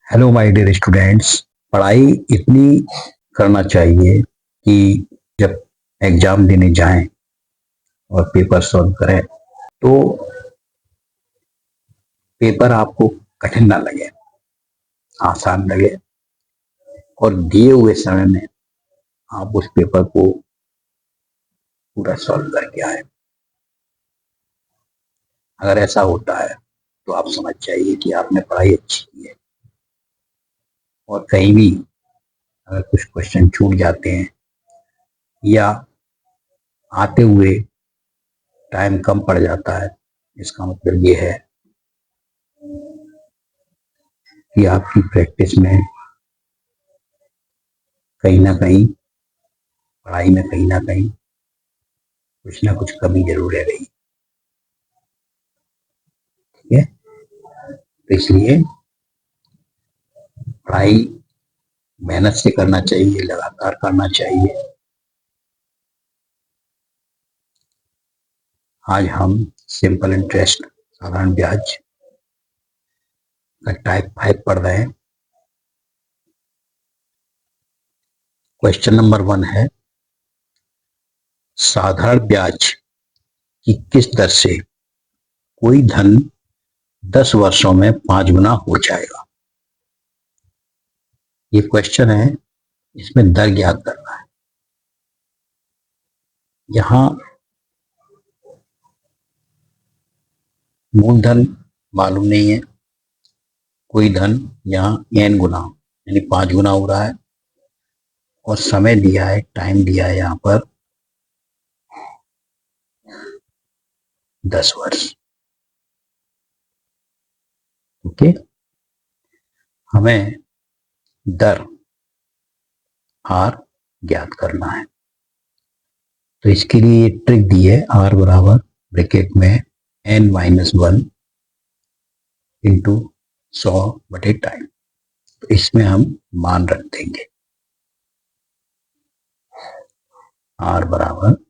Hello my dear students. पढ़ाई इतनी करना चाहिए कि जब एग्जाम देने जाएं और पेपर सॉल्व करें तो पेपर आपको कठिन ना लगे, आसान लगे और दिए हुए समय में आप उस पेपर को पूरा सॉल्व करके आए। अगर ऐसा होता है तो आप समझ जाइए कि आपने पढ़ाई अच्छी की है। और कहीं भी अगर कुछ क्वेश्चन छूट जाते हैं या आते हुए टाइम कम पड़ जाता है, इसका मतलब ये है कि आपकी प्रैक्टिस में कहीं ना कहीं, पढ़ाई में कहीं ना कहीं कुछ ना कुछ कमी जरूर रह गई। ठीक है, तो इसलिए पढ़ाई मेहनत से करना चाहिए, लगातार करना चाहिए। आज हम सिंपल इंटरेस्ट, साधारण ब्याज का टाइप 5 पढ़ रहे हैं। क्वेश्चन नंबर 1 है, साधारण ब्याज की किस दर से कोई धन 10 वर्षों में 5 गुना हो जाएगा। ये क्वेश्चन है, इसमें दर ज्ञात करना है। यहाँ मूलधन मालूम नहीं है, कोई धन यहाँ n गुना यानी 5 गुना हो रहा है और समय दिया है, टाइम दिया है यहाँ पर 10 वर्ष। ओके, हमें दर R ज्ञात करना है। तो इसके लिए ये ट्रिक दी है, R बराबर ब्रैकेट में n-1 इंटू 100 टाइम। तो इसमें हम मान रख देंगे R बराबर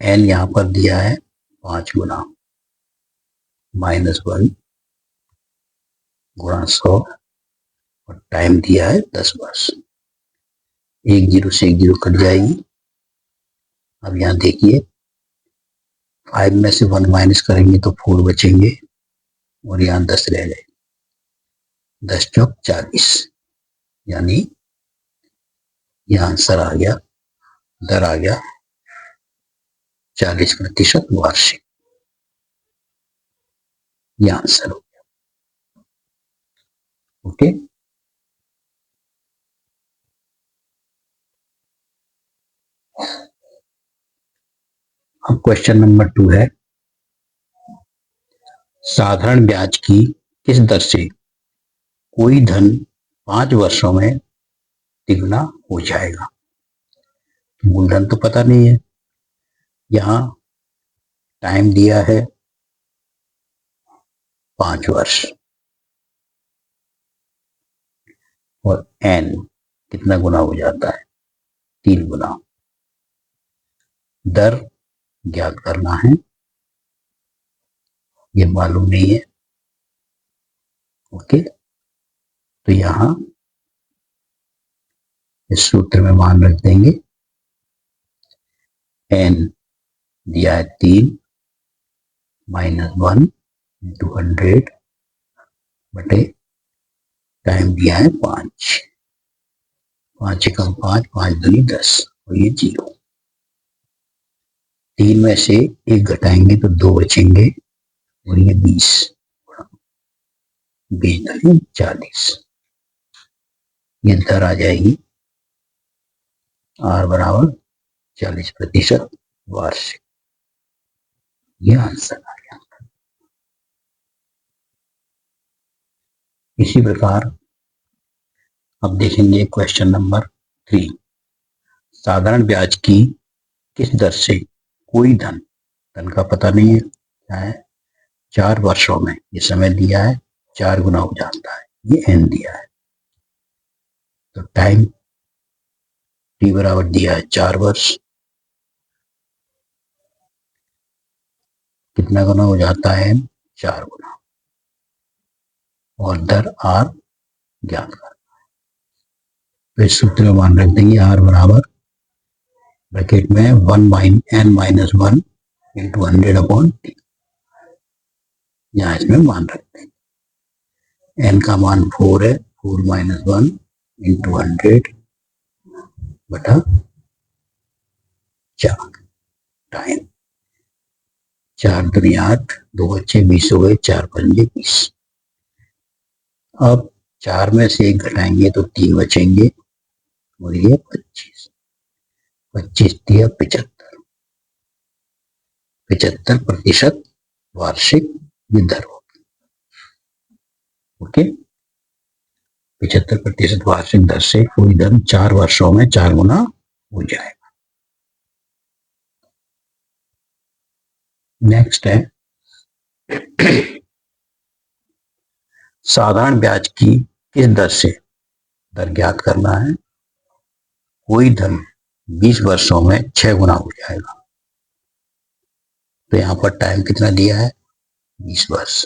n यहां पर दिया है 5 गुना -1 गुणा 100 और टाइम दिया है 10 वर्ष। एक जीरो से एक जीरो कट जाएगी। अब यहां देखिए 5 में से 1 माइनस करेंगे तो 4 बचेंगे और यहाँ 10 रह गए। 10 चौक 40 यानी ये आंसर आ गया, दर आ गया 40% वार्षिक। ये आंसर हो गया। ओके, अब क्वेश्चन नंबर 2 है, साधारण ब्याज की किस दर से कोई धन 5 वर्षों में तिगुना हो जाएगा। मूलधन तो पता नहीं है, यहां टाइम दिया है 5 वर्ष और n कितना गुना हो जाता है, 3 गुना। दर ज्ञात करना है, ये मालूम नहीं है। ओके, तो यहां इस सूत्र में मान रख देंगे, n दिया है 3 -1 इंटू 100 बटे टाइम दिया है 5। 5 एकम 5, 5 दूनी 10 और ये 0। 3 में से 1 घटाएंगे तो 2 बचेंगे और ये 20, 20 दूनी 40। ये दर आ जाएगी R बराबर 40% वार्षिक। ये आंसर आ गया। इसी प्रकार अब देखेंगे क्वेश्चन नंबर 3, साधारण ब्याज की किस दर से कोई धन, धन का पता नहीं है क्या है, 4 वर्षों में, ये समय दिया है 4 गुना हो जाता है, ये n दिया है। तो टाइम t बराबर दिया है 4 वर्ष, कितना गुना हो जाता है, 4 गुना और दर R ज्ञात करना। तो इस सूत्र में मान रख देंगे r बराबर ब्रैकेट में n-1 इंटू 100/t। यहाँ इसमें मान रखते हैं n का मान 4 है, 4 - 1 इंटू 100/4 टाइम 4 दूनी 8, 2 बच्चे 20 हो गए, 4 पंजे 20। अब 4 में से 1 घटाएंगे तो 3 बचेंगे और ये 25, 25 दिया 75% वार्षिक दर होगी। ओके, 75% वार्षिक दर से कोई धन 4 वर्षों में 4 गुना हो जाएगा। नेक्स्ट है साधारण ब्याज की किस दर से दर ज्ञात करना है। कोई धन 20 वर्षों में 6 गुना हो जाएगा। तो यहां पर टाइम कितना दिया है, 20 वर्ष।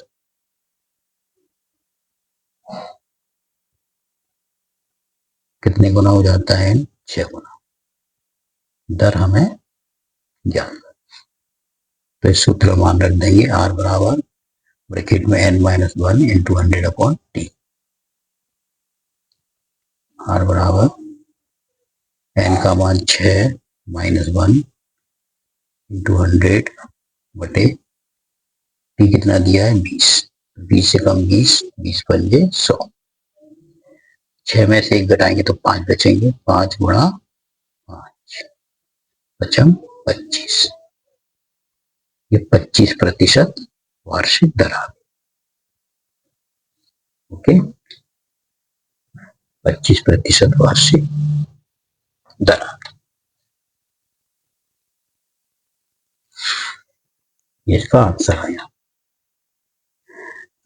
कितने गुना हो जाता है, 6 गुना। दर हमें ज्ञात करना। तो इस सूत्र मान रख देंगे r बराबर ब्रैकेट में n-1 इंटू 100/t। r बराबर n का मान 6 - 1 इंटू 100/t कितना दिया है, 20। 20 से कम 20, 20 पंजे 100। 6 में से 1 घटाएंगे तो 5 बचेंगे, 5 गुणा 5 बचम 25। ये 25% वार्षिक दर आ गई। ओके, 25% वार्षिक दर आ गई। इसका आंसर आया।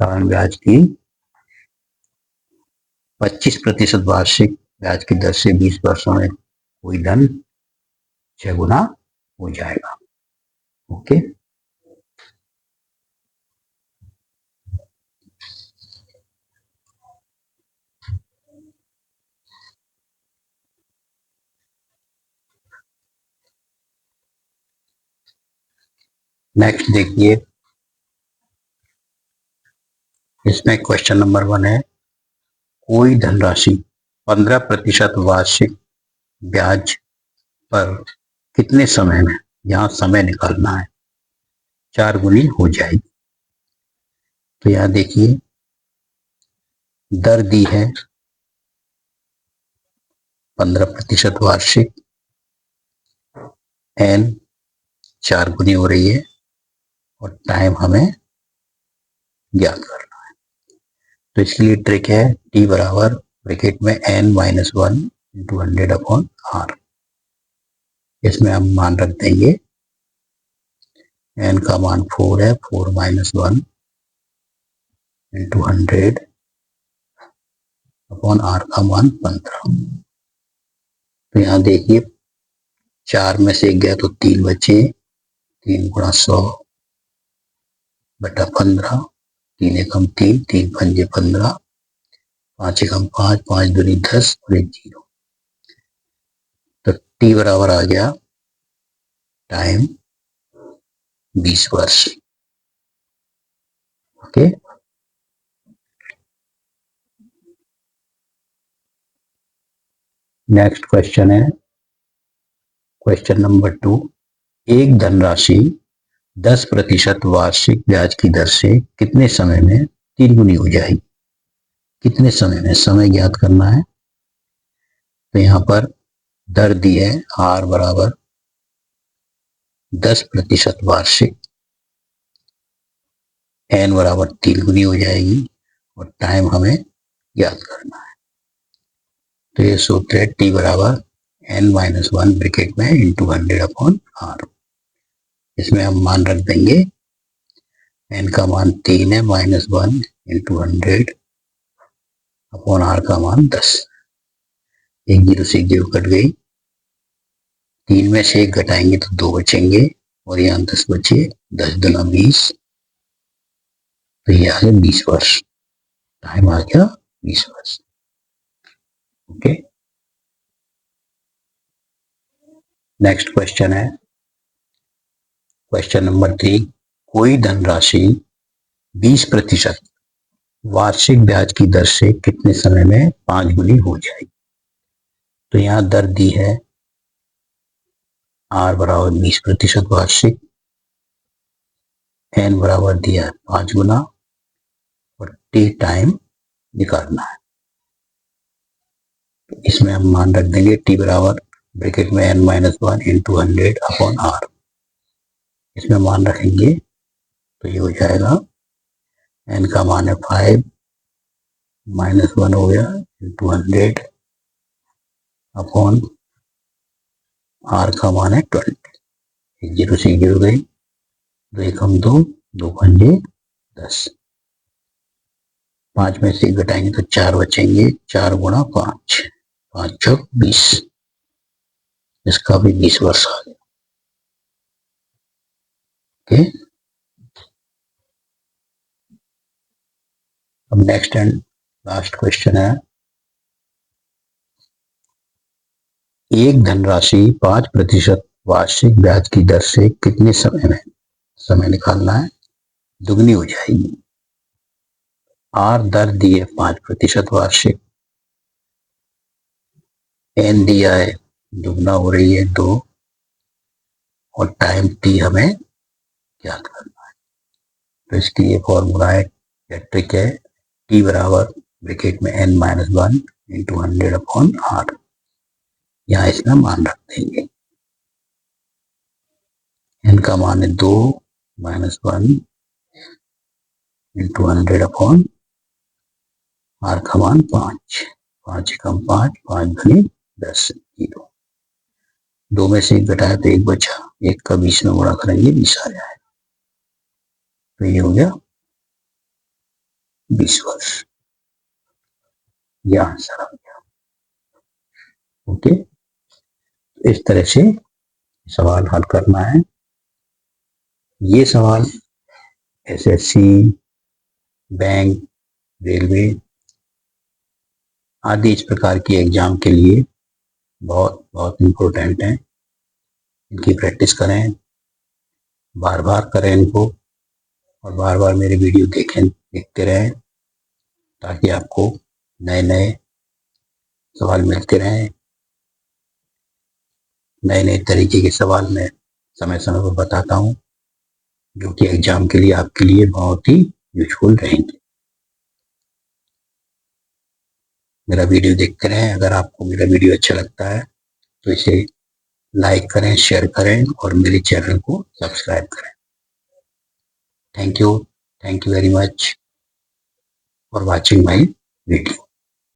साधारण ब्याज की 25% वार्षिक ब्याज की दर से 20 वर्षों में कोई धन 6 गुना हो जाएगा। ओके, नेक्स्ट देखिए, इसमें क्वेश्चन नंबर 1 है कोई धनराशि 15% वार्षिक ब्याज पर कितने समय में, यहां समय निकालना है, 4 गुनी हो जाएगी। तो यहां देखिए दर दी है 15% वार्षिक, n 4 गुनी हो रही है और टाइम हमें ज्ञात करना है। तो इसके लिए ट्रिक है t बराबर ब्रैकेट में n-1 इंटू 100/r। इसमें हम मान रख देंगे n का मान 4 है, 4 - 1 इंटू 100/r का मान 15। तो यहाँ देखिए 4 में से 1 गया तो 3 बचे, 3 गुणा 100/15, 3 एकम 3, 3 पंजे 15, 5 एकम 5, 5 दूनी 10 और 1 0। तो t बराबर आ गया टाइम 20 वर्ष। ओके, नेक्स्ट क्वेश्चन है क्वेश्चन नंबर 2। एक धनराशि 10% वार्षिक ब्याज की दर से कितने समय में 3 गुनी हो जाएगी। कितने समय में, समय ज्ञात करना है। तो यहां पर दर दी है r बराबर 10% वार्षिक, n बराबर 3 गुनी हो जाएगी और टाइम हमें ज्ञात करना है। तो ये सूत्र है t बराबर n-1 ब्रैकेट में इंटू 100/r। इसमें हम मान रख देंगे n का मान 3 है, -1 इंटू 100/r का मान 10। 1 0 से 1 0 कट गई, 3 में से 1 घटाएंगे तो 2 बचेंगे और यहाँ 10 बचे, 10 दूना 20। तो ये आ गया 20 वर्ष। टाइम आ गया 20 वर्ष। ओके, नेक्स्ट क्वेश्चन है क्वेश्चन नंबर 3। कोई धनराशि 20% वार्षिक ब्याज की दर से कितने समय में 5 गुनी हो जाएगी। तो यहां दर दी है R बराबर 20% वार्षिक, N बराबर दिया है 5 गुना और T टाइम निकालना है। तो इसमें हम मान रख देंगे T बराबर ब्रैकेट में n-1 इंटू 100 अपॉन R। इसमें मान रखेंगे तो ये हो जाएगा n का मान है 5 -1 हो गया इंटू 100 अपॉन R का मान है 20। 0 से 0 गई, 2 एकम 2, 2 पंजे 10, 5 में से घटाएंगे तो 4 बचेंगे, 4 गुणा 5, 5 चौक 20, इसका भी 20 वर्ष आ गया। ओके, अब नेक्स्ट एंड लास्ट क्वेश्चन है। एक धनराशि 5% वार्षिक ब्याज की दर से कितने समय निकालना है दुगनी हो जाएगी। आर दर दी है 5% वार्षिक, एन दिया है दुगना हो रही है 2 और टाइम टी हमें याद करना है। तो इसके लिए फॉर्मूला है ट्रिक है टी बराबर ब्रैकेट में n-1 इंटू 100 अपॉन आर। यहाँ इसमें मान रख देंगे, एन का मान है 2 -1 इंटू 100 अपॉन आर का मान 5, 5 एकम 5, 5 दूनी 10, 0, 2 में से 1 घटाया तो 1 बचा, 1 का 20 में गुणा करेंगे 20 आ जाए, तो ये हो गया 20 वर्ष। यह आंसर आ गया। ओके, इस तरह से सवाल हल करना है। ये सवाल एसएससी, बैंक, रेलवे आदि इस प्रकार की एग्जाम के लिए बहुत बहुत इम्पोर्टेंट है। इनकी प्रैक्टिस करें, बार बार करें इनको और बार बार मेरे वीडियो देखते रहें ताकि आपको नए नए सवाल मिलते रहें। नए नए तरीके के सवाल मैं समय समय पर बताता हूँ जो कि एग्जाम के लिए आपके लिए बहुत ही यूजफुल रहेंगे। मेरा वीडियो देखते रहें। अगर आपको मेरा वीडियो अच्छा लगता है तो इसे लाइक करें, शेयर करें और मेरे चैनल को सब्सक्राइब करें। Thank you very much for watching my video.